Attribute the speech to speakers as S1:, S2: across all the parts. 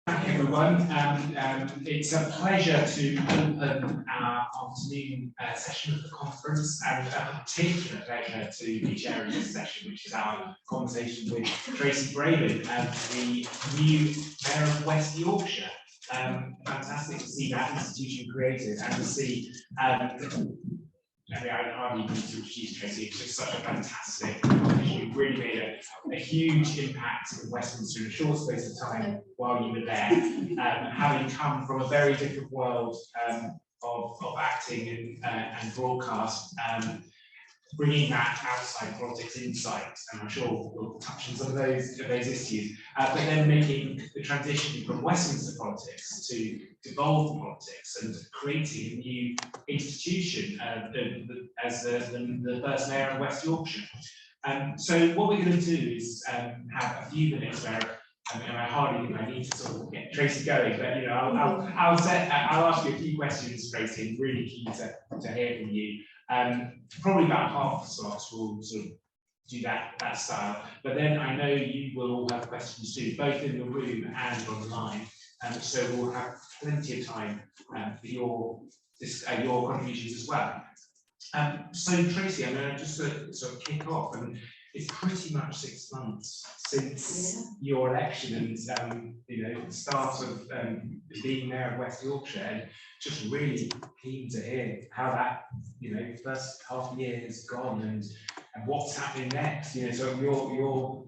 S1: Everyone, it's a pleasure to open our afternoon session of the conference, and a particular pleasure to be sharing this session, which is our conversation with Tracy Brabin, the new Mayor of West Yorkshire. Fantastic to see that institution created and to see I hardly need to introduce Tracy. It's just such a fantastic accomplishment. You've really made a huge impact in Westminster in a short space of time while you were there, having come from a very different world of acting and broadcast, bringing that outside politics insight, and I'm sure we'll touch on some of those issues, but then making the transition from Westminster politics to devolved politics and creating a new institution as the first mayor of West Yorkshire. So what we're going to do is have a few minutes where I hardly think I need to sort of get Tracy going, but I'll ask you a few questions, Tracy, and really keen to hear from you. Probably about half the slots will sort of do that style, but then I know you will all have questions too, both in the room and online, so we'll have plenty of time for your contributions as well. So Tracy, I'm going to just sort of kick off, and it's pretty much 6 months since your election and the start of being Mayor of West Yorkshire, and just really keen to hear how that first half year has gone and what's happening next. So your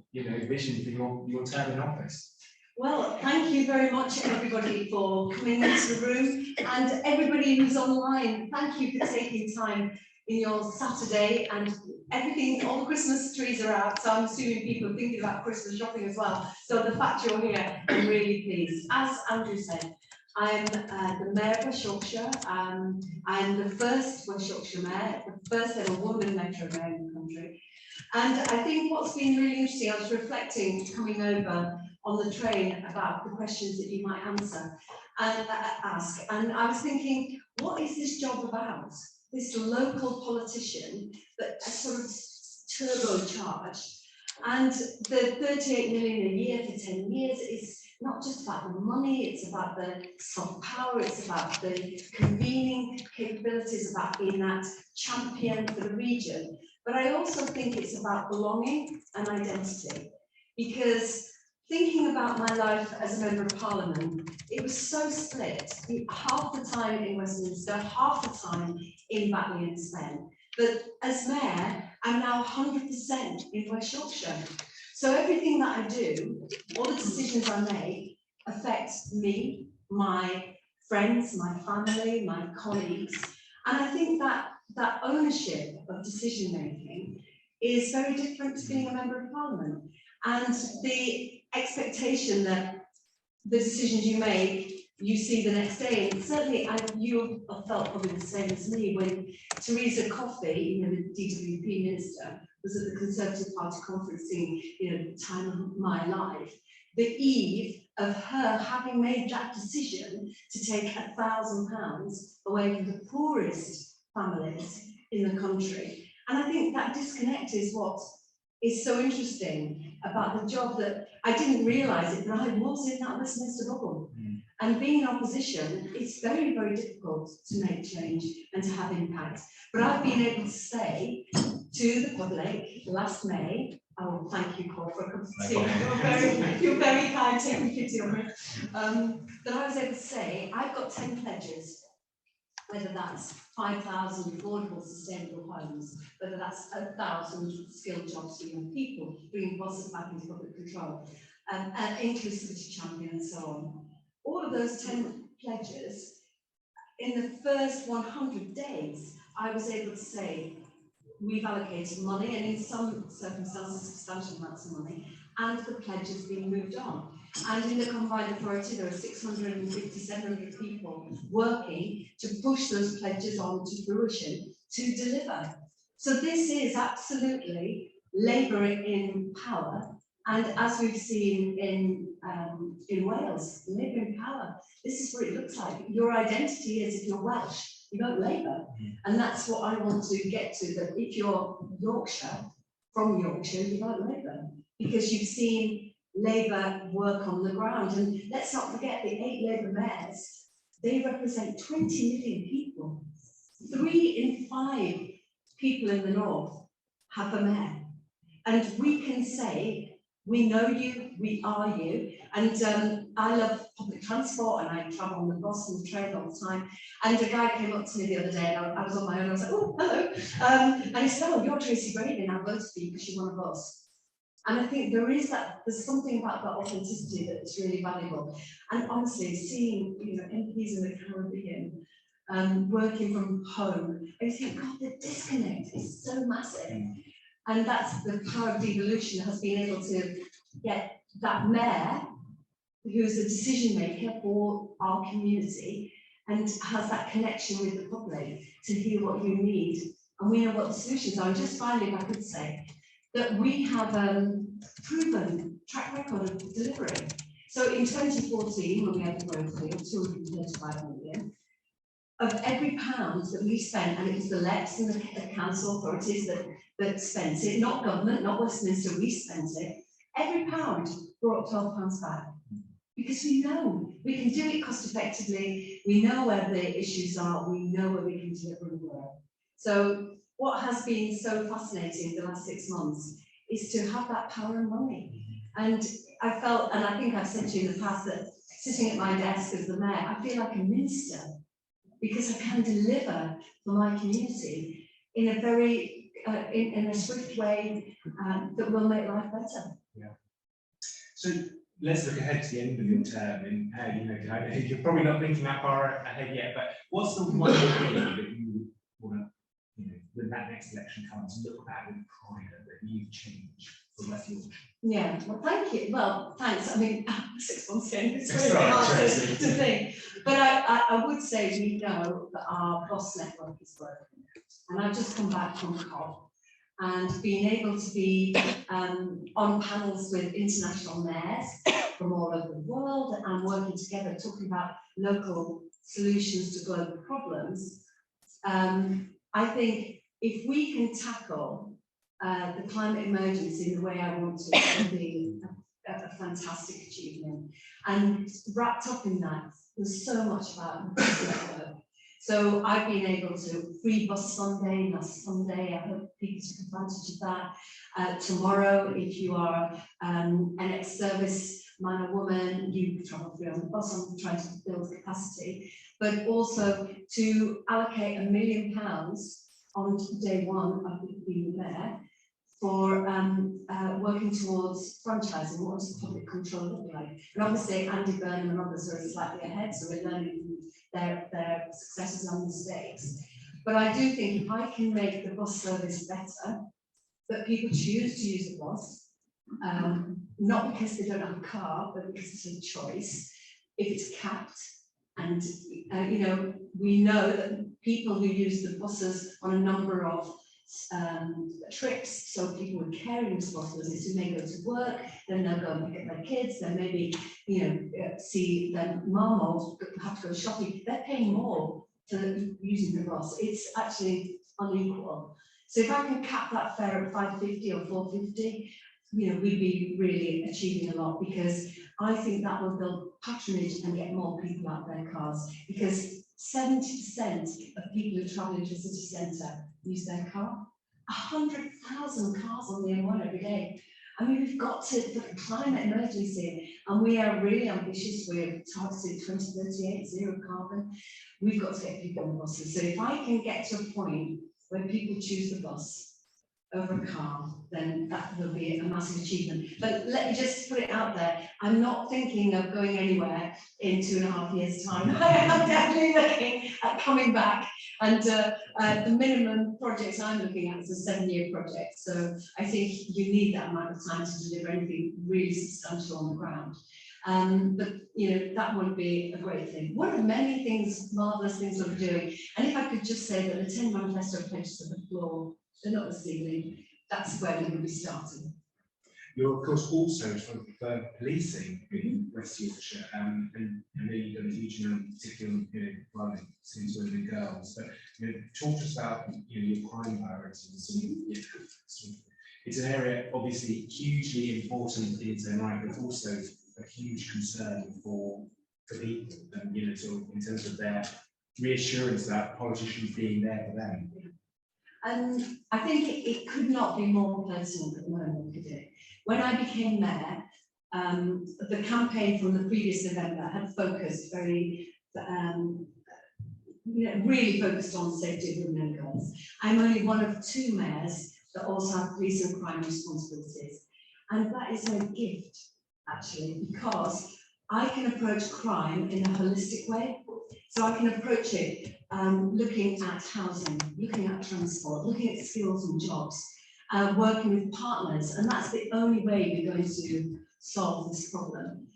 S1: vision for your term in office.
S2: Well, thank you very much, everybody, for coming into the room, and everybody who's online. Thank you for taking time in your Saturday, and everything, all the Christmas trees are out, so I'm assuming people are thinking about Christmas shopping as well. So the fact you're here, I'm really pleased. As Andrew said, I'm the Mayor of West Yorkshire. I'm the first West Yorkshire Mayor, the first ever woman Metro Mayor in the country. And I think what's been really interesting, I was reflecting coming over on the train about the questions that you might answer and ask. And I was thinking, what is this job about? This local politician, but sort of turbocharged. And the 38 million a year for 10 years is not just about the money, it's about the soft power, it's about the convening capabilities, about being that champion for the region. But I also think it's about belonging and identity, because thinking about my life as a Member of Parliament, it was so split, half the time in Westminster, half the time in Batley and Spen. But as Mayor, I'm now 100% in West Yorkshire. So everything that I do, all the decisions I make, affect me, my friends, my family, my colleagues. And I think that ownership of decision making is very different to being a Member of Parliament. And the expectation that the decisions you make, you see the next day. And certainly you have felt probably the same as me when Theresa Coffey, the DWP minister, was at the Conservative Party conference saying, the time of my life, the eve of her having made that decision to take £1,000 away from the poorest families in the country. And I think that disconnect is what is so interesting about the job, that I didn't realise it, but I was in that Westminster bubble. And being in opposition, it's very, very difficult to make change and to have impact. But I've been able to say to the public last May, oh, thank you, Paul, for coming to tea. You're very kind, taking pity on me. That I was able to say, I've got 10 pledges, whether that's 5,000 affordable sustainable homes, whether that's 1,000 skilled jobs for young people, bringing bosses back into public control, inclusivity champion and so on. All of those 10 pledges, in the first 100 days, I was able to say, we've allocated money, and in some circumstances, substantial amounts of money, and the pledge has been moved on. And in the combined authority, there are 650, 700 people working to push those pledges on to fruition to deliver. So this is absolutely Labour in power. And as we've seen in Wales, Labour in power, this is what it looks like. Your identity is, if you're Welsh, you vote Labour. And that's what I want to get to, that if you're Yorkshire, from Yorkshire, you vote Labour. Because you've seen Labour work on the ground. And let's not forget the 8 Labour mayors, they represent 20 million people. 3 in 5 people in the north have a mayor. And we can say, we know you, we are you. And I love public transport, and I travel on the bus and the train all the time. And a guy came up to me the other day, and I was on my own, I was like, oh, hello. And he said, oh, you're Tracy Brabin, I voted for you because you won a bus. And I think there's something about that authenticity that's really valuable. And honestly, seeing, you know, MPs in the Caribbean working from home, I think, God, the disconnect is so massive. And that's the power of devolution, has been able to get that mayor, who's a decision maker for our community and has that connection with the public to hear what you need. And we know what the solutions are. And just finally, if I could say that we have proven track record of delivery. So in 2014, when we had the growth deal, 235 million, of every pound that we spent, and it was the LEPs and the council authorities that spent it, not government, not Westminster, we spent it, every pound brought £12 back. Because we know we can do it cost effectively, we know where the issues are, we know where we can deliver and work. So what has been so fascinating the last 6 months is to have that power and money. And I felt, and I think I've said to you in the past, that sitting at my desk as the mayor, I feel like a minister, because I can deliver for my community in a very, in a swift way that will make life better.
S1: Yeah. So let's look ahead to the end of your term, and you know, you're probably not thinking that far ahead yet. But what's the one thing that you want to, you know, when that next election comes, look back with pride that you've changed for West Yorkshire?
S2: Yeah, well, thank you. Well, thanks. I mean, 6 months in, it's really hard to think. But I would say we know that our bus network is broken. And I've just come back from COP and being able to be on panels with international mayors from all over the world and working together, talking about local solutions to global problems. I think if we can tackle the climate emergency in the way I want to, it will be a fantastic achievement. And wrapped up in that, there's so much about the bus network. So I've been able to free bus Sunday, last Sunday. I hope people took advantage of that. Tomorrow, if you are an ex-service man or woman, you travel free on the bus. I'm trying to build capacity, but also to allocate £1 million on day one of being there for working towards franchising. What does public control look like? And obviously Andy Burnham and others are slightly ahead, so we're learning their successes and mistakes. But I do think if I can make the bus service better, that people choose to use the bus, not because they don't have a car, but because it's a choice, if it's capped. And you know, we know that people who use the buses on a number of trips, so people with caring responsibilities who may go to work, then they'll go and pick up their kids, then maybe, you know, see their mum or have to go shopping, they're paying more for using the bus. It's actually unequal. So if I can cap that fare at £5.50 or £4.50, you know, we'd be really achieving a lot, because I think that will build patronage and get more people out their cars, because 70% of people who travel into a city centre use their car. 100,000 cars on the M1 every day. I mean, we've got to, the climate emergency, and we are really ambitious. We're targeted 2038, zero carbon. We've got to get people on buses. So if I can get to a point where people choose the bus over a car, then that will be a massive achievement. But let me just put it out there, I'm not thinking of going anywhere in 2.5 years' time. I'm definitely looking at coming back, and the minimum project I'm looking at is a 7-year project. So I think you need that amount of time to deliver anything really substantial on the ground. But you know, that would be a great thing. One of the many things, marvellous things we're doing, and if I could just say that the 10 manifesto pledges of the floor, they're not the ceiling. That's where we're going to be starting.
S1: You're, of course, also responsible for policing in West Yorkshire, and I know you've done a huge amount, particularly, you know, violence against women and girls. But you know, talk to us about, you know, your crime priorities and, you know, It's an area obviously hugely important in its own right, but also a huge concern for people, and sort of in terms of their reassurance that politicians being there for them.
S2: And I think it could not be more personal at the moment, could it? When I became mayor, the campaign from the previous November had focused really focused on safety of women and girls. I'm only one of 2 mayors that also have police and crime responsibilities. And that is a gift, actually, because I can approach crime in a holistic way. So I can approach it looking at housing, looking at transport, looking at skills and jobs, working with partners. And that's the only way we're going to solve this problem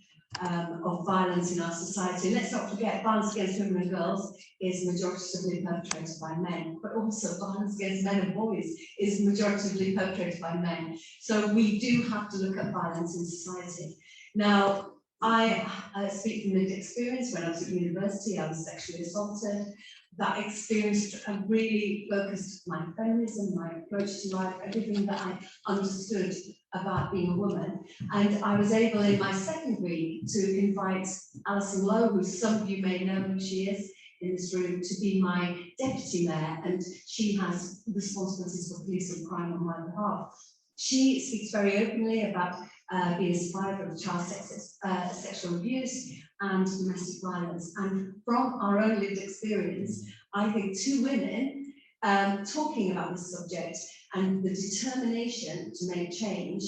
S2: of violence in our society. And let's not forget, violence against women and girls is majoritively perpetrated by men, but also violence against men and boys is majoritively perpetrated by men. So we do have to look at violence in society. Now, I speak from lived experience. When I was at university, I was sexually assaulted. That experience really focused my feminism, my approach to life, everything that I understood about being a woman. And I was able in my second week to invite Alison Lowe, who some of you may know who she is in this room, to be my deputy mayor, and she has responsibilities for police and crime on my behalf. She speaks very openly about being a survivor of child sexual abuse and domestic violence. And from our own lived experience, I think 2 women talking about this subject and the determination to make change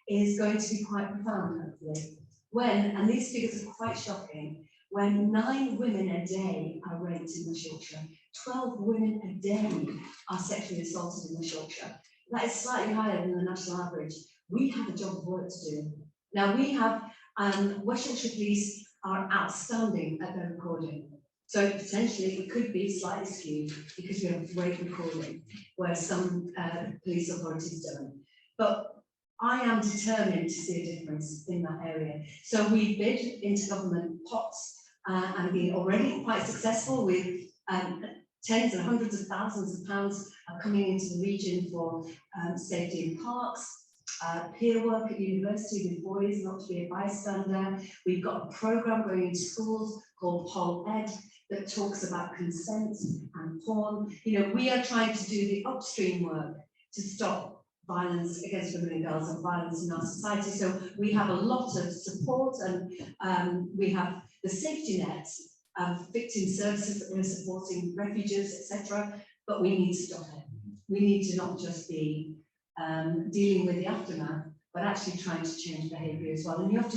S2: is going to be quite profound, hopefully. And these figures are quite shocking, when 9 women a day are raped in West Yorkshire, 12 women a day are sexually assaulted in West Yorkshire. That is slightly higher than the national average. We have a job of work to do. Now we have, West Yorkshire Police are outstanding at their recording. So potentially it could be slightly skewed because we have great recording where some police authorities don't. But I am determined to see a difference in that area. So we bid into government pots and been already quite successful with tens and hundreds of thousands of pounds are coming into the region for safety in parks, peer work at university with boys, not to be a bystander. We've got a programme going into schools called Pol Ed that talks about consent and porn. We are trying to do the upstream work to stop violence against women and girls and violence in our society. So we have a lot of support, and we have the safety nets, victim services that we're supporting, refugees, etc. But we need to stop it. We need to not just be dealing with the aftermath, but actually trying to change behaviour as well. And you have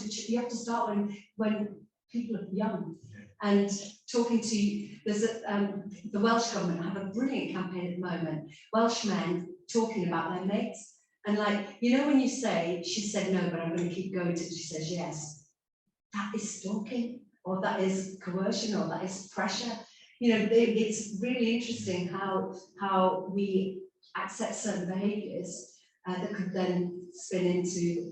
S2: to start when people are young. And talking to, there's the Welsh government have a brilliant campaign at the moment. Welsh men talking about their mates, and when you say, she said no, but I'm going to keep going till she says yes. That is stalking, or that is coercion, or that is pressure. It's really interesting how we accept certain behaviours that could then spin into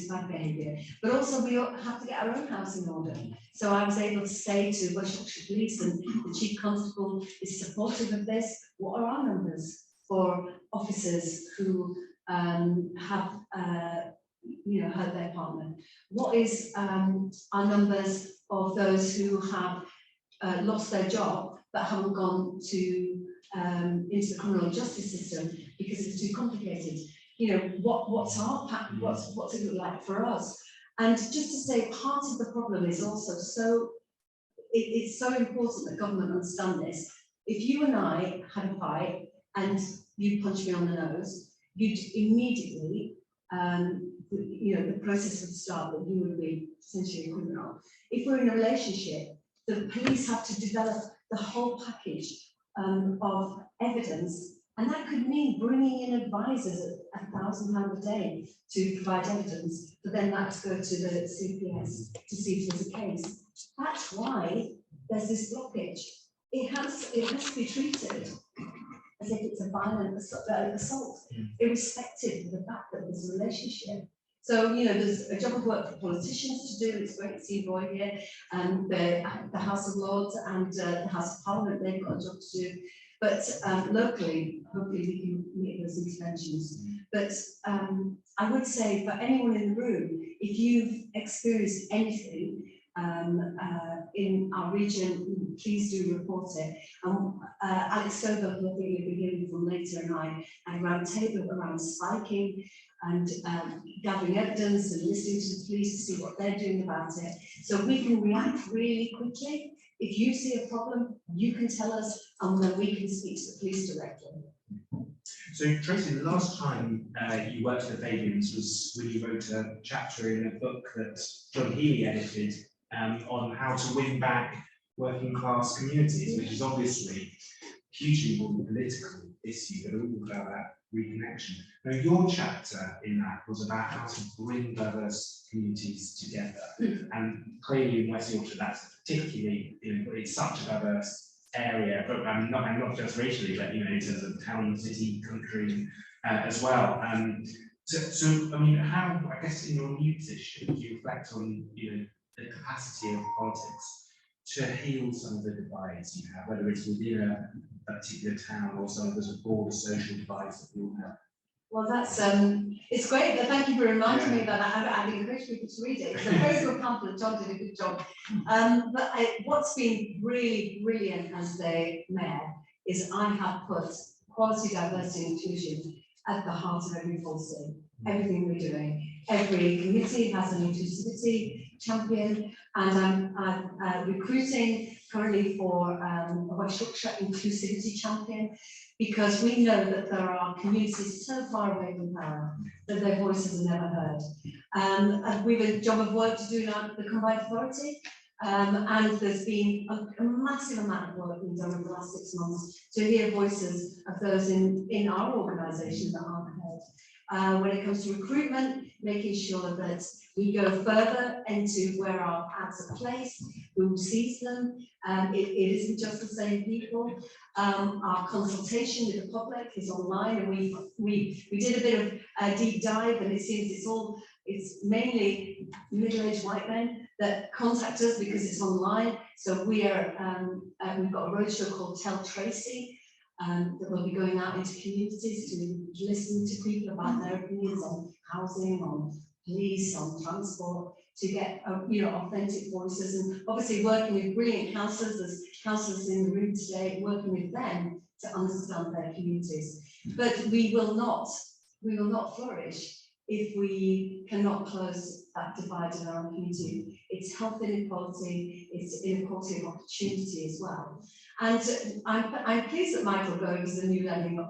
S2: bad behaviour. But also we have to get our own house in order. So I was able to say to West Yorkshire Police, and the Chief Constable is supportive of this, what are our numbers for officers who have hurt their partner? What is our numbers of those who have lost their job but haven't gone to into the criminal justice system because it's too complicated? What's our pattern? What's it look like for us? And just to say, part of the problem is also it's so important that government understand this. If you and I had a fight and you punched me on the nose, you'd immediately, the process would start that you would be essentially a criminal. If we're in a relationship, the police have to develop the whole package of evidence, and that could mean bringing in advisors at £1,000 a day to provide evidence, but then that to go to the CPS to see if there's a case. That's why there's this blockage. It has to be treated as if it's a violent assault, irrespective of the fact that there's a relationship. So, there's a job of work for politicians to do. It's great to see Roy here, and the House of Lords and the House of Parliament, they've got a job to do. But locally, hopefully we can make those interventions. But I would say for anyone in the room, if you've experienced anything in our region, please do report it. Alex Stover, who I think you'll be hearing from later, and I had a round table around spiking and gathering evidence and listening to the police to see what they're doing about it. So we can react really quickly. If you see a problem, you can tell us, and then we can speak to the police directly.
S1: So Tracy, the last time you worked with the Fabians was when you wrote a chapter in a book that John Healy edited on how to win back working class communities, which is obviously hugely more political issue, but all about that reconnection. Now, your chapter in that was about how to bring diverse communities together, and clearly in West Yorkshire, that's particularly, it's such a diverse area, but not just racially, but in terms of town, city, country as well. So I mean, how, I guess, in your new position, do you reflect on the capacity of politics to heal some of the divides you have, whether it's within a particular town or some of those broader social divides that we all have?
S2: Well, that's it's great. Thank you for reminding me that. I'd encourage people to read it. It's a very good pamphlet. John did a good job. But what's been really brilliant as the mayor is I have put quality, diversity, and inclusion at the heart of every policy. Everything we're doing. Every committee has an inclusivity champion, and I'm recruiting currently for a West Yorkshire inclusivity champion, because we know that there are communities so far away from power that their voices are never heard. And we have a job of work to do now at the Combined Authority, and there's been a massive amount of work being done over the last 6 months to hear voices of those in our organisation that aren't heard. When it comes to recruitment, making sure that we go further into where our ads are placed, who sees them. It isn't just the same people. Our consultation with the public is online, and we did a bit of a deep dive, and it seems it's mainly middle-aged white men that contact us because it's online. So we've got a roadshow called Tell Tracy, that will be going out into communities to listen to people about their opinions on housing, on police, on transport, to get authentic voices, and obviously working with brilliant councillors. There's councillors in the room today, working with them to understand their communities. But we will not flourish if we cannot close that divide in our own community. It's health inequality, it's inequality of opportunity as well. And I'm pleased that Michael Gove is the new lending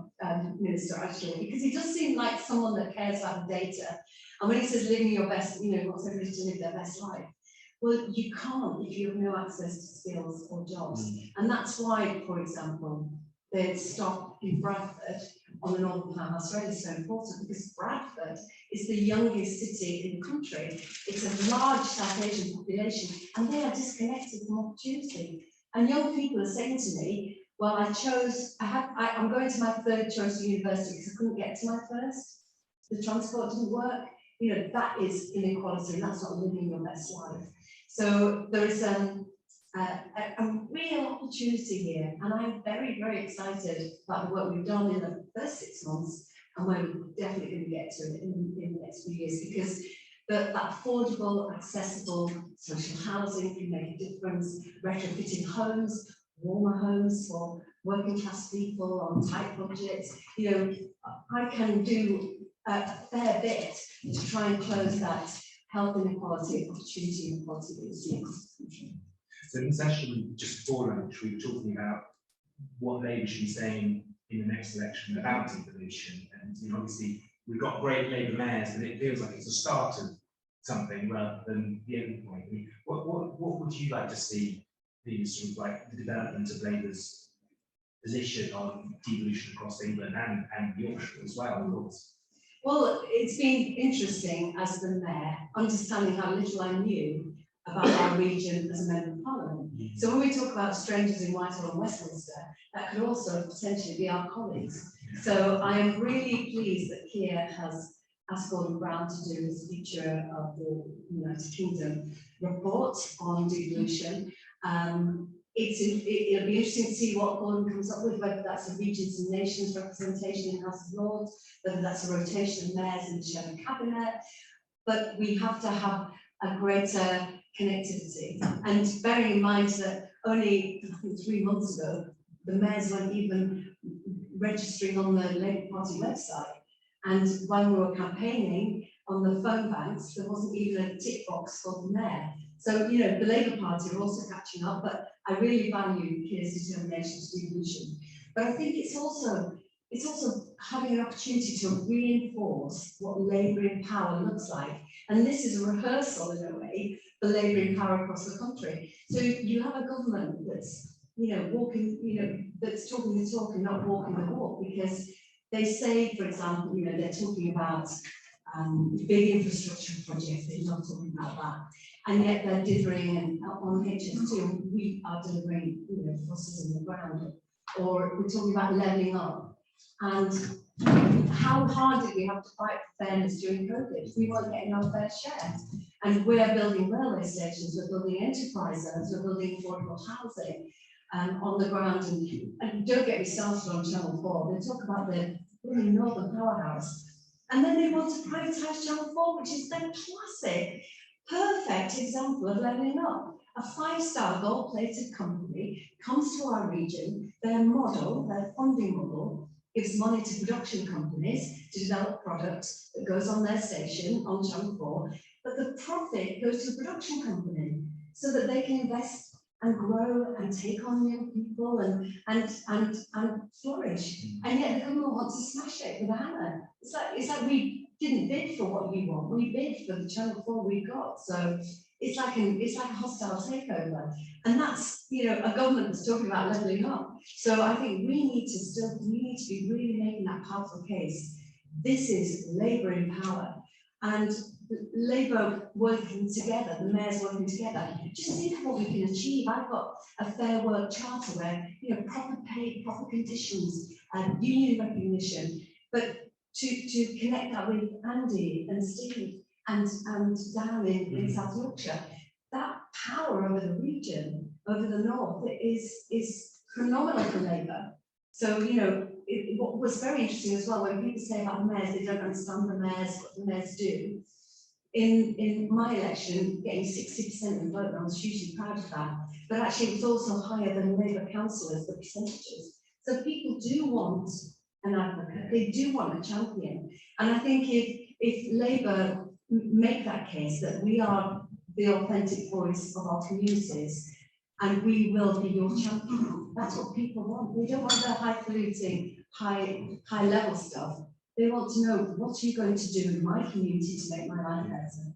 S2: minister, actually, because he does seem like someone that cares about the data. And when he says living your best, wants everybody to live their best life. Well, you can't if you have no access to skills or jobs. And that's why, for example, the stop in Bradford on the Northern Powerhouse Road is so important, because Bradford is the youngest city in the country. It's a large South Asian population, and they are disconnected from opportunity. And young people are saying to me, well, I'm going to my third choice of university because I couldn't get to my first. The transport didn't work. That is inequality, and that's not living your best life. So there is a real opportunity here, and I'm very, very excited about the work we've done in the first 6 months, and where we're definitely going to get to it in the next few years, because that affordable, accessible social housing can make a difference. Retrofitting homes, warmer homes for working class people on tight budgets. I can do a fair bit to try and close that health inequality, opportunity inequality that we see across the country.
S1: So in the session just before lunch, we were talking about what Labour should be saying in the next election about devolution, and obviously we've got great Labour mayors, but it feels like it's a start of something rather than the end point. I mean, what would you like to see be sort of like the development of Labour's position on devolution across England and Yorkshire as well, of course?
S2: Well, it's been interesting as the mayor, understanding how little I knew about our region as a member of Parliament. So when we talk about strangers in Whitehall and Westminster, that could also potentially be our colleagues. So I am really pleased that Keir has asked Gordon Brown to do his feature of the United Kingdom report on devolution. it'll be interesting to see what Gordon comes up with, whether that's a regions and nations representation in House of Lords, whether that's a rotation of mayors in the shadow cabinet. But we have to have a greater connectivity. And bearing in mind that only, I think, 3 months ago, the mayors weren't even registering on the Labour Party website. And when we were campaigning on the phone banks, there wasn't even a tick box for the mayor. So, you know, the Labour Party are also catching up, but I really value Keir's determination to do vision. But I think it's also having an opportunity to reinforce what Labour in power looks like. And this is a rehearsal, in a way, for Labour in power across the country. So you have a government that's, you know, walking, you know, that's talking the talk and not walking the walk, because they say, for example, you know, they're talking about big infrastructure projects, they're not talking about that. And yet they're differing, and on HS2, we are delivering, you know, buses in the ground. Or we're talking about levelling up. And how hard did we have to fight for fairness during COVID? We weren't getting our fair share. And we're building railway stations, we're building enterprise zones, we're building affordable housing on the ground. And don't get me started on Channel 4. They talk about the really northern powerhouse. And then they want to privatise Channel 4, which is the classic, perfect example of levelling up. A 5-star gold-plated company comes to our region, their model, their funding model, gives money to production companies to develop products that goes on their station on Channel 4, but the profit goes to a production company so that they can invest and grow and take on young people and flourish. And yet the government wants to smash it with a hammer. It's like we didn't bid for what you want, we bid for the Channel 4 we got. So it's like a hostile takeover. And that's, you know, a government that's talking about levelling up. So I think we need to be really making that powerful case. This is Labour in power. And Labour working together, the mayors working together, just think of what we can achieve. I've got a Fair Work Charter where, you know, proper pay, proper conditions, union recognition, but to connect that with Andy and Steve and down in South Yorkshire, that power over the region, over the north, is phenomenal for Labour. So, you know, what was very interesting as well, when people say about the mayors, they don't understand the mayors, what the mayors do. In my election, getting 60% of the vote, I was hugely proud of that. But actually, it was also higher than Labour councillors, the percentages. So people do want an advocate, they do want a champion. And I think if Labour make that case that we are the authentic voice of our communities, and we will be your champion, that's what people want. They don't want the highfalutin, high level stuff. They want to know, what are you going to do in my community to make my life better?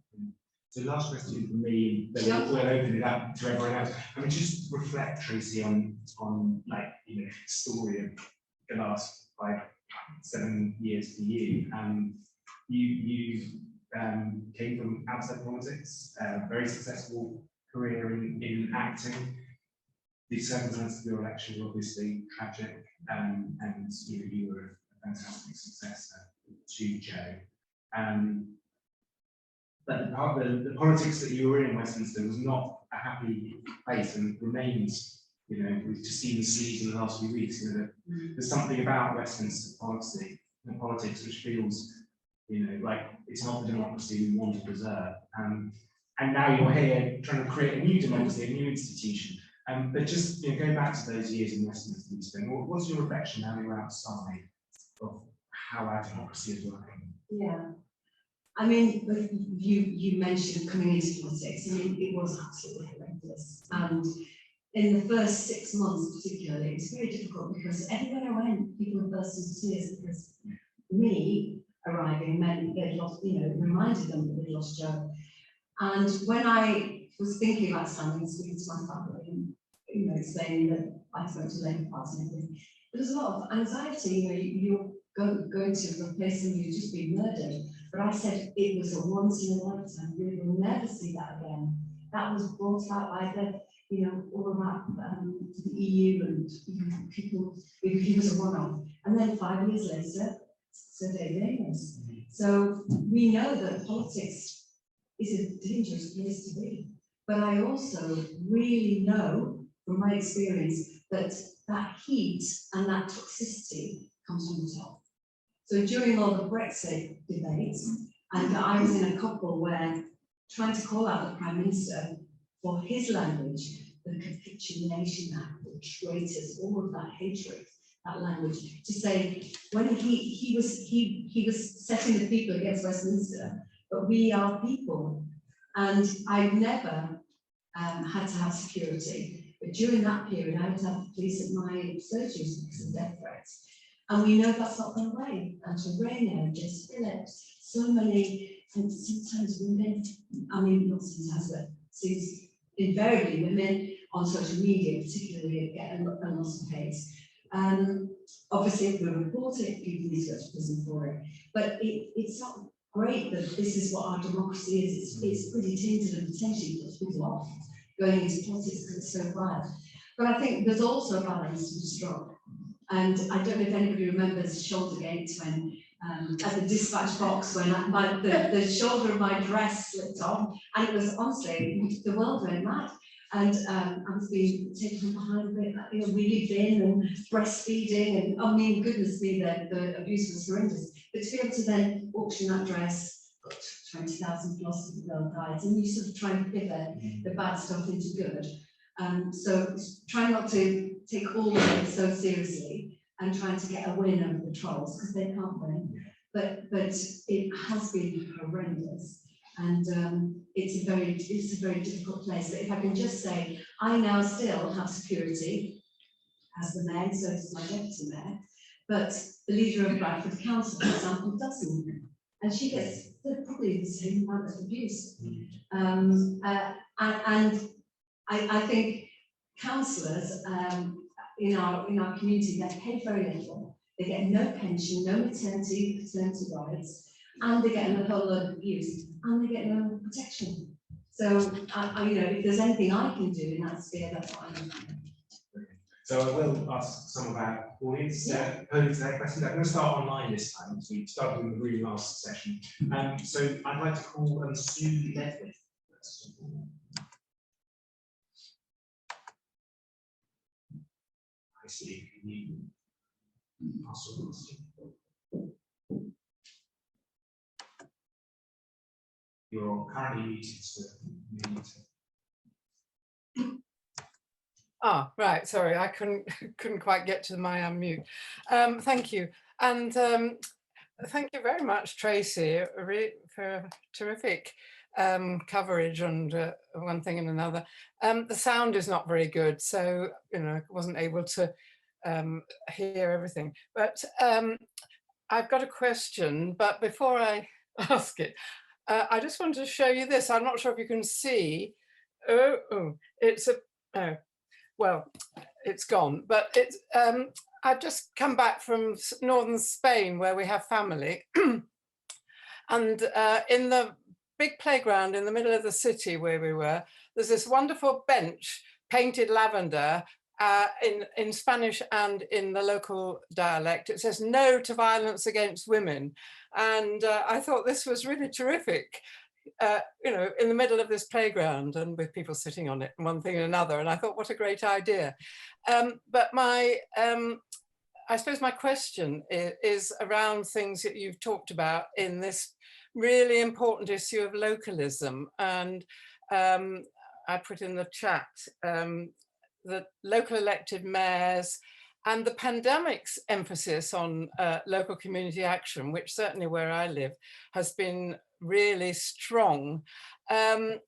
S1: So last question from me, then we'll open it up to everyone else. I mean, just reflect, Tracy, on like, you know, the story of the last 5-7 years for you. You came from outside politics, very successful career in acting. The circumstances of your election were obviously tragic, and you know, you were a fantastic successor to Joe. But the politics that you were in Westminster was not a happy place, and remains, you know, we've just seen the sleaze in the last few weeks. You know, there's something about Westminster policy and politics which feels, you know, like it's not the democracy we want to preserve. And now you're here trying to create a new democracy, a new institution. But just, you know, going back to those years in Westminster, what's your reflection now you're outside of how our democracy is working?
S2: Yeah, I mean, you mentioned coming into politics. I mean, it was absolutely horrendous. And in the first 6 months, particularly, it was very difficult because everywhere I went, people were bursting into tears because me arriving meant they'd lost, you know, reminded them that they'd lost Joe. And when I was thinking about standing and speaking to my family, and, you know, explaining that I spoke to Labour Party and everything, there was a lot of anxiety. You know, you're going to replace them, you've just been murdered. But I said it was a once in a lifetime. We will never see that again. That was brought about by the, you know, all about the EU and, you know, people. He was a one-off. And then 5 years later, Sir David Amos. So we know that politics is a dangerous place to be. But I also really know from my experience, that that heat and that toxicity comes from the top. So during all the Brexit debates, and I was in a couple where trying to call out the Prime Minister for his language, the capitulation act, the traitors, all of that hatred, that language, to say when he was setting the people against Westminster, but we are people, and I've never had to have security, but during that period I had to have the police at my surgeries because of death threats, and we know that's not gone away. And to Rainer, just Phillips, so many, and sometimes women, I mean not sometimes, but seems invariably women on social media, particularly, get a lot of hate. Obviously, if we report it, people need to go to prison for it. But it's not great that this is what our democracy is. It's pretty tainted and potentially puts people off going into politics because it's so bad. But I think there's also a balance to be struck. And I don't know if anybody remembers Shouldergate when at the dispatch box when the shoulder of my dress slipped off, and it was honestly the world went mad. And I was being taken from behind a bit, you know, really thin and breastfeeding, and I mean, goodness me, the abuse was horrendous. But to be able to then auction that dress, got 20,000 plus of the girl died, and you sort of try and pivot the bad stuff into good. So try not to take all of it so seriously and trying to get a win over the trolls, because they can't win. But it has been horrendous. And it's a very difficult place. But if I can just say, I now still have security as the mayor, so does my deputy mayor, but the leader of Bradford Council, for example, doesn't. And she gets probably the same amount of abuse. And I think councillors in our community, they pay very little. They get no pension, no maternity, paternity rights, and they get a whole lot of abuse, and they get no protection. So, you know, if there's anything I can do in that sphere, that's what I'm doing.
S1: So I will ask some of our audience posing their questions. I'm going to start online this time, as we started in the really last session. So I'd like to call Sue Ledwith first. I see. You ask a question. You're currently muted, so mute.
S3: Ah, right. Sorry, I couldn't quite get to my unmute. Thank you, and thank you very much, Tracy, for terrific coverage and one thing and another. The sound is not very good, so you know I wasn't able to hear everything. But I've got a question. But before I ask it, I just wanted to show you this. I'm not sure if you can see. Oh, it's a. Well, it's gone, but it's, I've just come back from northern Spain where we have family. And in the big playground in the middle of the city where we were, there's this wonderful bench painted lavender in Spanish and in the local dialect. It says no to violence against women. And I thought this was really terrific. You know, in the middle of this playground and with people sitting on it and one thing and another. And I thought, what a great idea. But I suppose my question is around things that you've talked about in this really important issue of localism. And I put in the chat the local elected mayors and the pandemic's emphasis on local community action, which certainly where I live has been really strong. And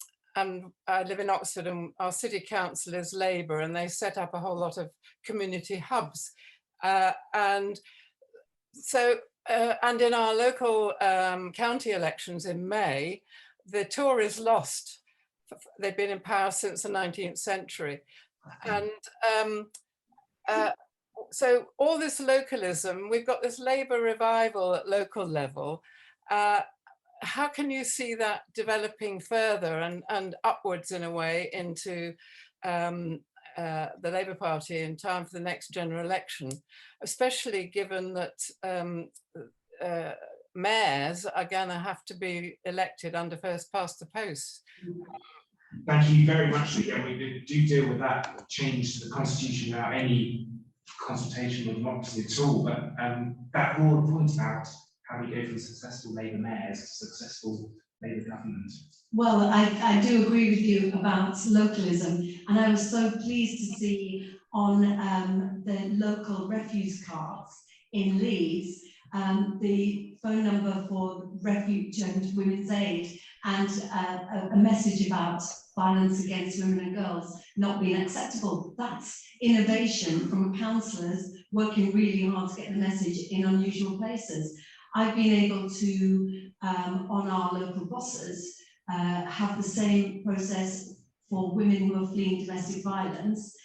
S3: I live in Oxford and our city council is Labour, and they set up a whole lot of community hubs. And so, and in our local county elections in May, the Tories lost. They've been in power since the 19th century. And so all this localism, we've got this Labour revival at local level. How can you see that developing further and upwards in a way into the Labour Party in time for the next general election, especially given that mayors are going to have to be elected under first past the post?
S1: Thank you very much. Again, we do deal with that change to the constitution without any consultation with democracy at all. But that broad point about how we go from successful Labour mayors to successful Labour government.
S2: Well, I do agree with you about localism, and I was so pleased to see on the local refuse carts in Leeds the phone number for Refuge and Women's Aid, and a message about violence against women and girls not being acceptable. That's innovation from councillors working really hard to get the message in unusual places. I've been able to, on our local buses, have the same process for women who are fleeing domestic violence.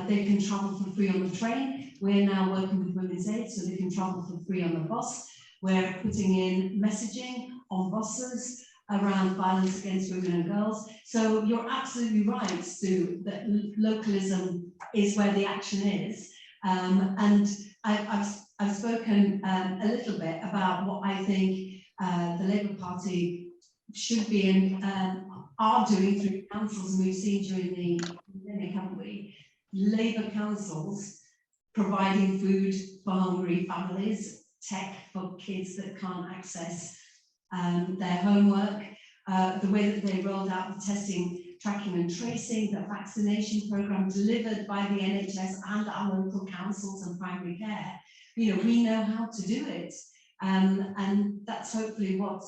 S2: They can travel for free on the train. We're now working with Women's Aid so they can travel for free on the bus. We're putting in messaging on buses around violence against women and girls. So you're absolutely right, Sue, that localism is where the action is. And I've spoken a little bit about what I think the Labour Party should be and are doing through councils, and we've seen during the pandemic, haven't we? Labour councils providing food for hungry families, tech for kids that can't access their homework, the way that they rolled out the testing, tracking and tracing, the vaccination programme delivered by the NHS and our local councils and primary care. You know, we know how to do it, and that's hopefully what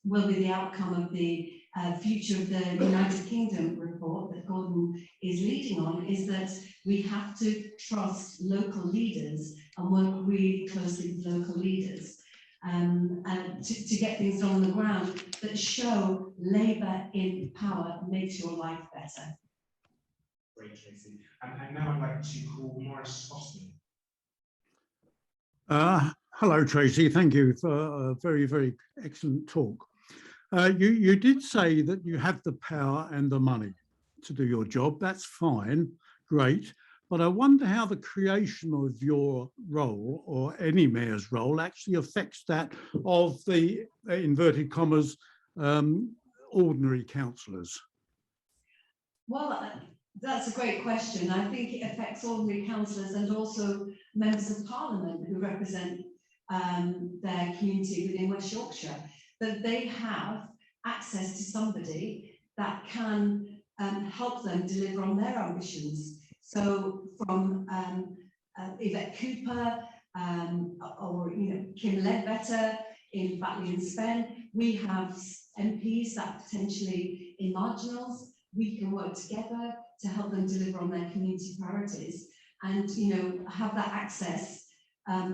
S2: will be the outcome of the future of the United Kingdom report that Gordon is leading on, is that we have to trust local leaders and work really closely with local leaders and to get things done on the ground that show Labour in power makes your life better.
S1: Great, Tracy. And now I'd like to call Morris Austin.
S4: Hello, Tracy. Thank you for a very, very excellent talk. You did say that you have the power and the money to do your job. That's fine, great. But I wonder how the creation of your role, or any mayor's role, actually affects that of the, inverted commas, ordinary councillors.
S2: Well, that's a great question. I think it affects ordinary councillors and also members of Parliament who represent their community within West Yorkshire, that they have access to somebody that can help them deliver on their ambitions. So from Yvette Cooper or Kim Ledbetter in Batley and Spen, we have MPs that potentially in marginals, we can work together to help them deliver on their community priorities and have that access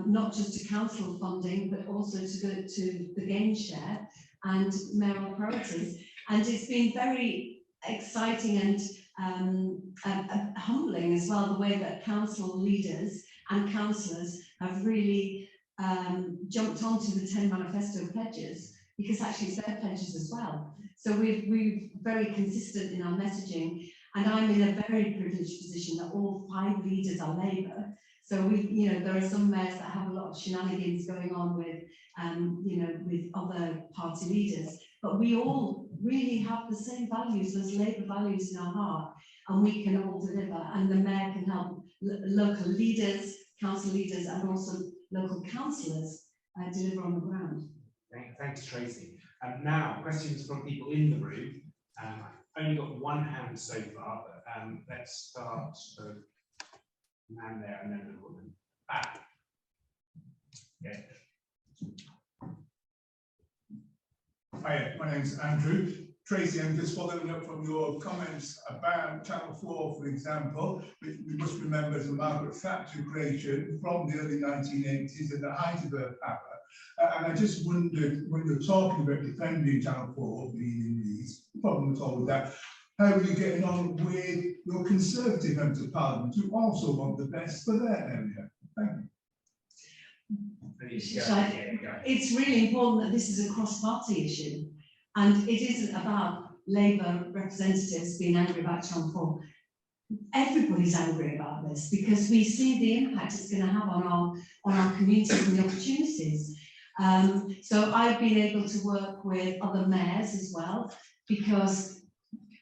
S2: not just to council funding but also to the gain share and mayoral priorities. And it's been very exciting and humbling as well, the way that council leaders and councillors have really jumped onto the 10 manifesto pledges, because actually it's their pledges as well. So we're very consistent in our messaging, and I'm in a very privileged position that all 5 leaders are Labour. So there are some mayors that have a lot of shenanigans going on with with other party leaders, but we all really have the same values, those Labour values in our heart, and we can all deliver, and the mayor can help local leaders, council leaders, and also local councillors deliver on the ground.
S1: Thanks, Tracy. Now, questions from people in the room. I've only got one hand so far, but let's start with the man there and then the woman back. Yeah.
S5: Hi, my name's Andrew. Tracy, I'm just following up from your comments about Channel 4, for example, which we must remember is a Margaret Thatcher creation from the early 1980s at the height of her power. And I just wondered, when you're talking about defending Channel 4, being in these, problem at all with that, how are you getting on with your Conservative members of Parliament who also want the best for their area? Thank you.
S2: It's really important that this is a cross-party issue, and it isn't about Labour representatives being angry about Channel 4. Everybody's angry about this because we see the impact it's going to have on our communities and the opportunities. So I've been able to work with other mayors as well, because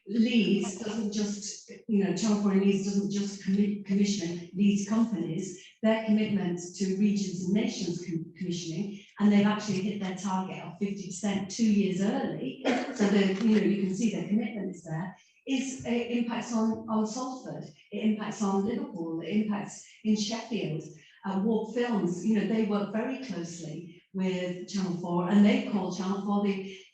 S2: Leeds doesn't just, Channel 4 in Leeds doesn't just commission Leeds companies, their commitment to regions and nations commissioning, and they've actually hit their target of 50% 2 years early, so that, you can see their commitment is there, it impacts on Salford, it impacts on Liverpool, it impacts in Sheffield. Warp Films, they work very closely with Channel 4, and they call Channel 4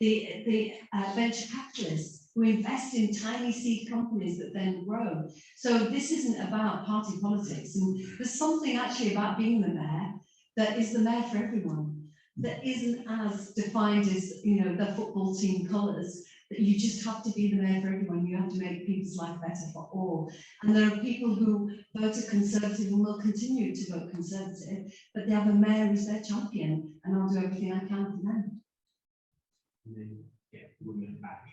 S2: the venture capitalists who invest in tiny seed companies that then grow. So this isn't about party politics, and there's something actually about being the mayor that is the mayor for everyone, that isn't as defined as the football team colours, that you just have to be the mayor for everyone. You have to make people's life better for all. And there are people who voted Conservative and will continue to vote Conservative, but they have a mayor who's their champion, and I'll do everything I can for them.
S1: And then, yeah, women back.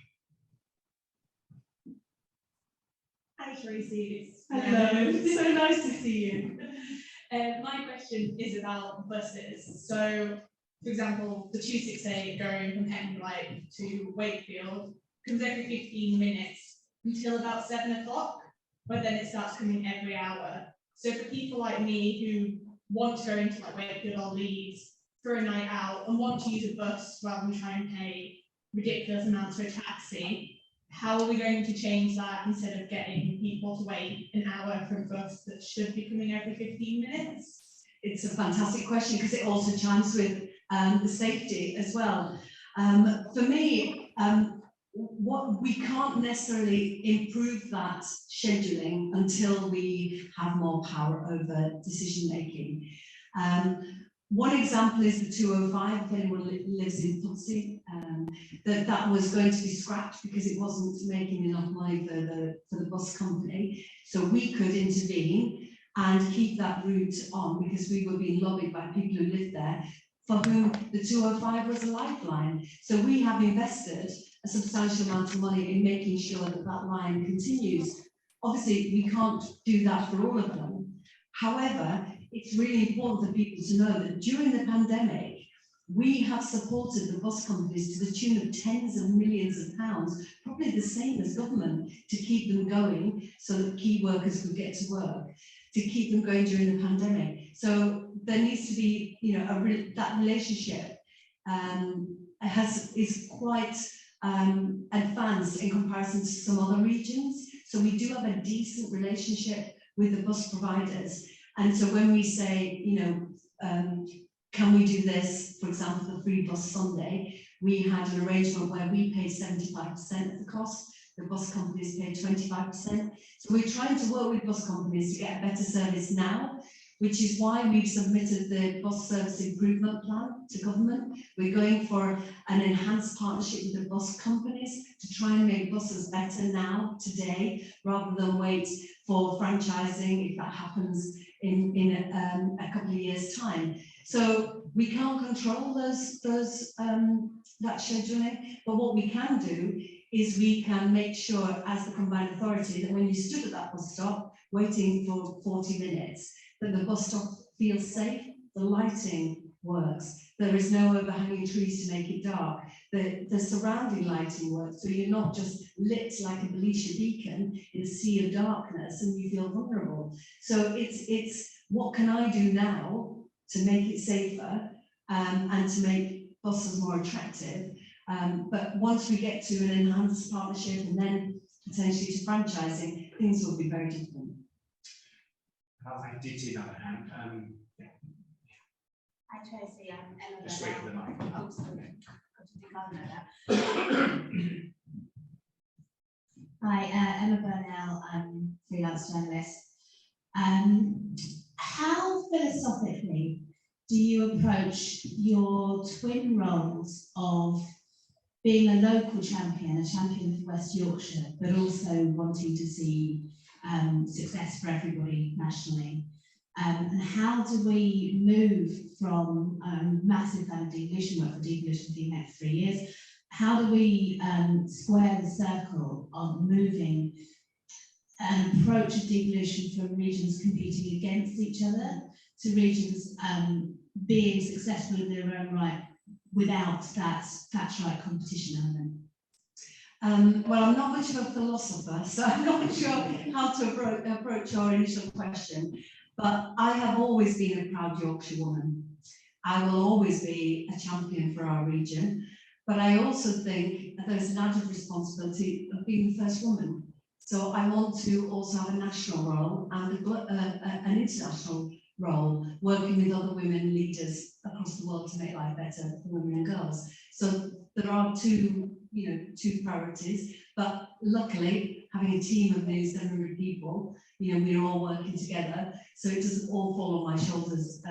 S6: Hi Tracy,
S2: Hello, so nice to see you.
S6: my question is about buses. So, for example, the 268 going from Hetton to Wakefield comes every 15 minutes until about 7 o'clock, but then it starts coming every hour. So for people like me who want to go into Wakefield or Leeds for a night out and want to use a bus rather than try and pay ridiculous amounts for a taxi, how are we going to change that instead of getting people to wait an hour for a bus that should be coming every 15 minutes?
S2: It's a fantastic question because it also chimes with the safety as well. For me, what we can't necessarily improve that scheduling until we have more power over decision making. One example is the 205, if anyone lives in Pudsey, that was going to be scrapped because it wasn't making enough money for the bus company. So we could intervene and keep that route on because we were being lobbied by people who lived there, for whom the 205 was a lifeline. So we have invested a substantial amount of money in making sure that that line continues. Obviously, we can't do that for all of them. However, it's really important for people to know that during the pandemic, we have supported the bus companies to the tune of tens of millions of pounds, probably the same as government, to keep them going so that key workers could get to work, to keep them going during the pandemic. So there needs to be, that relationship is quite advanced in comparison to some other regions. So we do have a decent relationship with the bus providers. And so when we say, can we do this, for example, the free bus Sunday, we had an arrangement where we paid 75% of the cost, the bus companies paid 25%. So we're trying to work with bus companies to get a better service now, which is why we've submitted the bus service improvement plan to government. We're going for an enhanced partnership with the bus companies to try and make buses better now, today, rather than wait for franchising if that happens in a couple of years' time. So we can't control that scheduling, but what we can do is we can make sure as the combined authority that when you stood at that bus stop waiting for 40 minutes, that the bus stop feels safe, the lighting works, there is no overhanging trees to make it dark, the surrounding lighting works, so you're not just lit like a Belisha beacon in a sea of darkness and you feel vulnerable. So it's what can I do now to make it safer and to make buses more attractive. But once we get to an enhanced partnership and then potentially to franchising, things will be very different.
S1: I did see another hand. Yeah.
S7: Hi Tracy, I'm Emma.
S1: Just wait for the mic.
S7: Oh, sorry. I didn't know that. Hi, Emma Burnell, I'm freelance journalist. How philosophically do you approach your twin roles of being a local champion, a champion for West Yorkshire, but also wanting to see success for everybody nationally? And how do we move from massive kind of devolution work for devolution for the next 3 years? How do we square the circle of moving an approach of devolution from regions competing against each other to regions being successful in their own right without that Thatcherite competition element?
S2: Well, I'm not much of a philosopher, so I'm not sure how to approach your initial question, but I have always been a proud Yorkshire woman. I will always be a champion for our region, but I also think that there's an added responsibility of being the first woman. So I want to also have a national role and an international role, working with other women leaders across the world to make life better for women and girls. So there are two priorities, but luckily having a team of nearly 700 people, we're all working together, so it doesn't all fall on my shoulders.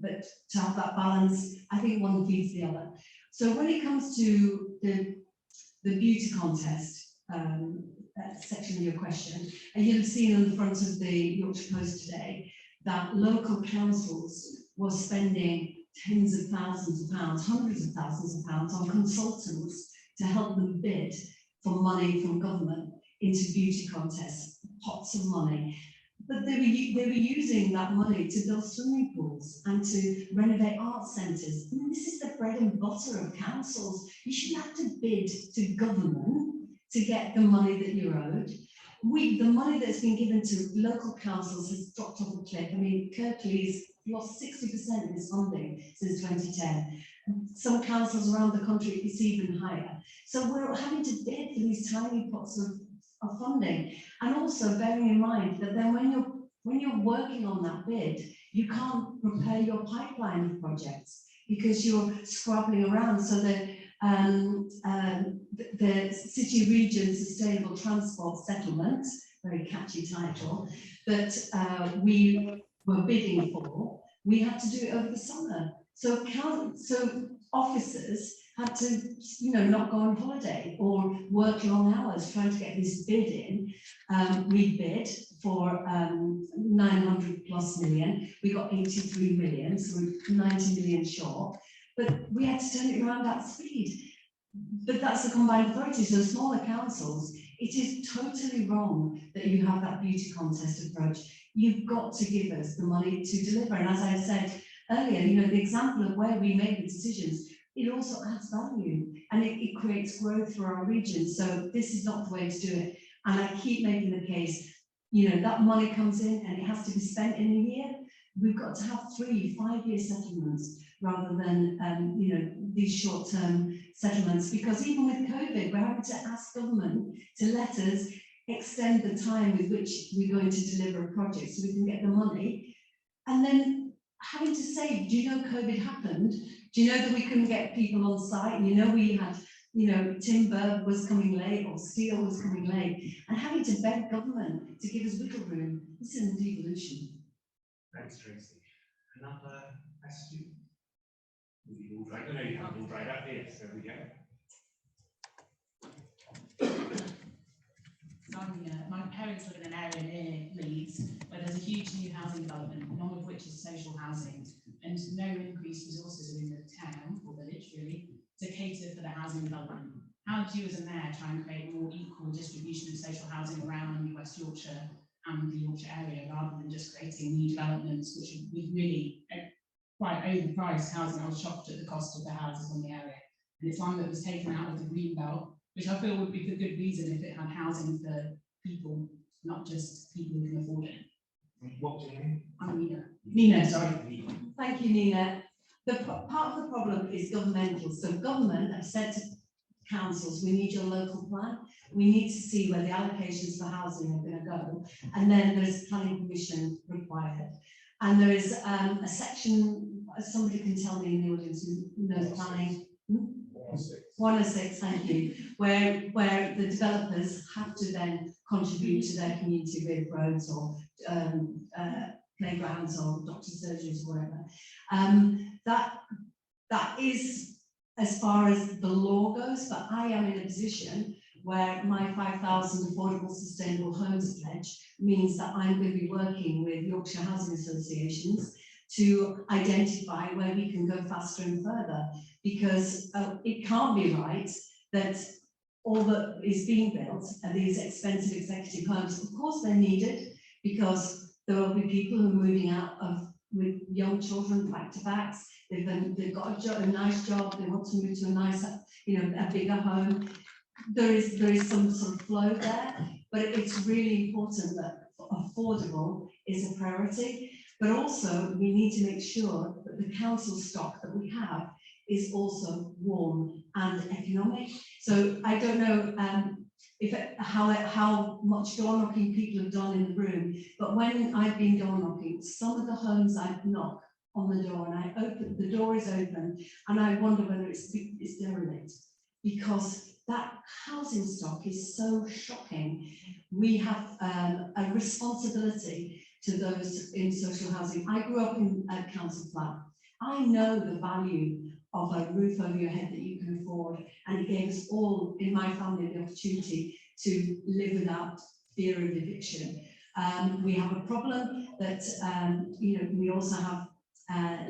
S2: But to have that balance, I think one feeds the other. So when it comes to the beauty contest section of your question, and you'll have seen on the front of the Yorkshire Post today that local councils were spending tens of thousands of pounds, hundreds of thousands of pounds on consultants to help them bid for money from government into beauty contests, pots of money. But they were using that money to build swimming pools and to renovate art centres. I mean, this is the bread and butter of councils. You shouldn't have to bid to government to get the money that you're owed. The money that's been given to local councils has dropped off a cliff. I mean, Kirklees lost 60% of its funding since 2010. Some councils around the country, it's even higher. So we're having to bid for these tiny pots of funding. And also bearing in mind that then when you're working on that bid, you can't prepare your pipeline of projects because you're scrabbling around. So that the City Region Sustainable Transport Settlement, very catchy title, that we were bidding for, we had to do it over the summer. So officers had to, not go on holiday or work long hours trying to get this bid in. We bid for 900 plus million. We got 83 million, so we're 90 million short. But we had to turn it around at speed. But that's the combined authority, so smaller councils, it is totally wrong that you have that beauty contest approach. You've got to give us the money to deliver. And as I said earlier, the example of where we make the decisions, it also adds value and it creates growth for our region. So this is not the way to do it. And I keep making the case, that money comes in and it has to be spent in a year. We've got to have 3-5 year settlements rather than these short-term settlements, because even with COVID, we're having to ask government to let us extend the time with which we're going to deliver a project so we can get the money. And then having to say, do you know COVID happened? Do you know that we couldn't get people on site? We had, timber was coming late or steel was coming late, and having to beg government to give us wiggle room. This is an devolution.
S1: Thanks, Tracy. Another question? I know you have all dried up here, so we go.
S7: My parents live in an area near Leeds where there's a huge new housing development, none of which is social housing, and no increased resources are in the town or village really to cater for the housing development. How do you as a mayor try and create more equal distribution of social housing around West Yorkshire and the Yorkshire area, rather than just creating new developments which would really quite overpriced housing? I was shocked at the cost of the houses on the area, and it's one that was taken out of the green belt, which I feel would be for good reason if it had housing for people, not just people who can afford it.
S1: What's your name?
S7: I'm Nina. Nina, sorry.
S2: Thank you, Nina. Part of the problem is governmental. So government have said to councils, we need your local plan. We need to see where the allocations for housing are going to go. And then there's planning permission required. And there is a section, somebody can tell me in the audience who knows planning. 106, thank you, where the developers have to then contribute to their community with roads or playgrounds or doctor's surgeries or whatever. That is as far as the law goes, but I am in a position where my 5,000 affordable sustainable homes pledge means that I'm going to be working with Yorkshire Housing Associations to identify where we can go faster and further, because it can't be right that all that is being built are these expensive executive homes. Of course they're needed, because there will be people who are moving out with young children back to backs. They've got a nice job, they want to move to a nicer, a bigger home. there is some flow there, but it's really important that affordable is a priority. But also we need to make sure that the council stock that we have is also warm and economic. So I don't know how much door knocking people have done in the room, but when I've been door knocking, some of the homes I've knocked on the door and the door is open, and I wonder whether it's derelict, because that housing stock is so shocking. We have a responsibility to those in social housing. I grew up in a council flat. I know the value of a roof over your head that you can afford, and it gave us all in my family the opportunity to live without fear of eviction. We have a problem that we also have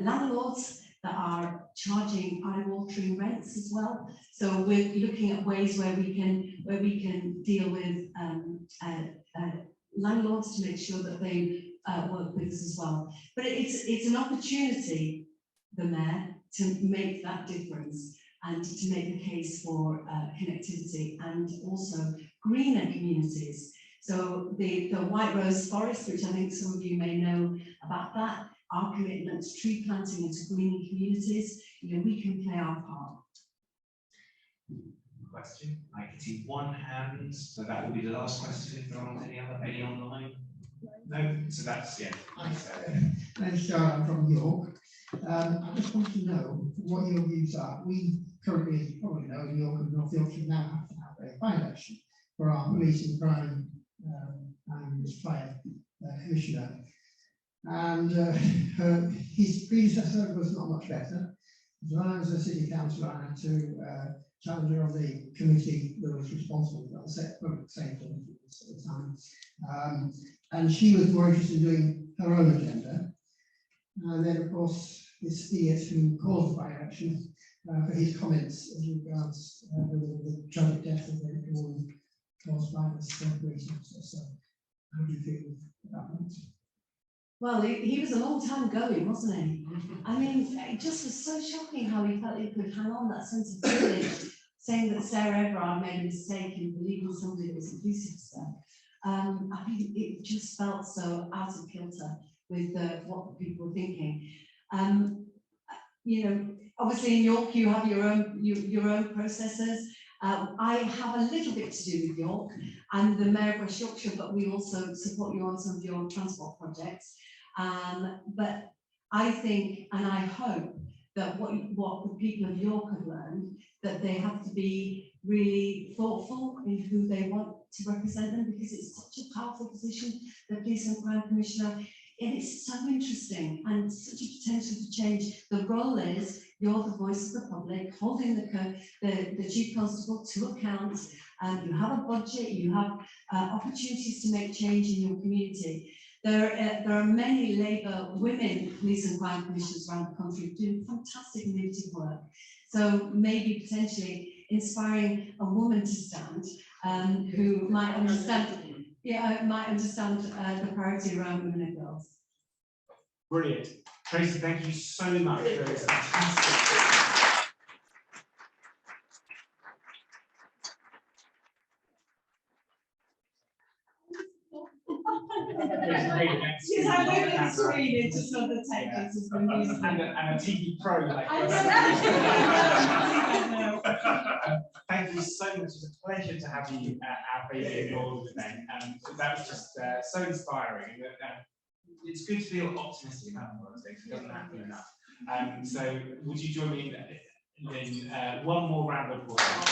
S2: landlords that are charging eye-watering rents as well. So we're looking at ways where we can deal with landlords to make sure that they work with us as well. But it's an opportunity, the Mayor, to make that difference and to make the case for connectivity and also greener communities. So the White Rose Forest, which I think some of you may know about that, our commitment to tree planting and to greening communities, we can play our part.
S1: Question? I can see one hand, so that will be the last question. If there aren't any online? No, so that's, yeah.
S8: Thanks, John, I'm from York. I just want to know what your views are. We currently, probably know, in York and North Yorkshire now have to have a by-election for our police and crime and fire commissioner. And his predecessor was not much better. When I was a city councillor, I had to challenge her on the committee that was responsible for public safety at the time. And she was more interested in doing her own agenda. And then, of course, this idiot who caused the by-election for his comments as regards the tragic death of the woman caused by this police officer. So, how do you feel about that?
S2: Well, he was a long time going, wasn't he? I mean, it just was so shocking how he felt he could hang on that sense of privilege, saying that Sarah Everard made a mistake in believing somebody that was a police officer. I mean, it just felt so out of kilter with what people were thinking. Obviously in York you have your own processes. I have a little bit to do with York. I'm the Mayor of West Yorkshire, but we also support you on some of your transport projects. But I think, and I hope, that what the people of York have learned, that they have to be really thoughtful in who they want to represent them, because it's such a powerful position, the Police and Crime Commissioner. And it's so interesting and such a potential to change. The role is you're the voice of the public, holding the Chief Constable to account. You have a budget, you have opportunities to make change in your community. There are many Labour women police and crime commissioners around the country doing fantastic and innovative work. So maybe potentially inspiring a woman to stand who might understand. Yeah, I might understand the priority around women and girls.
S1: Brilliant. Tracy, thank you so much. That was fantastic.
S6: Because I went on screen into some of the tech pieces from music.
S1: And a TV Pro. Like thank you so much. It's a pleasure to have you at our video board event. That was just so inspiring. It's good to feel optimistic about politics. It doesn't happen enough. So would you join me in one more round of applause?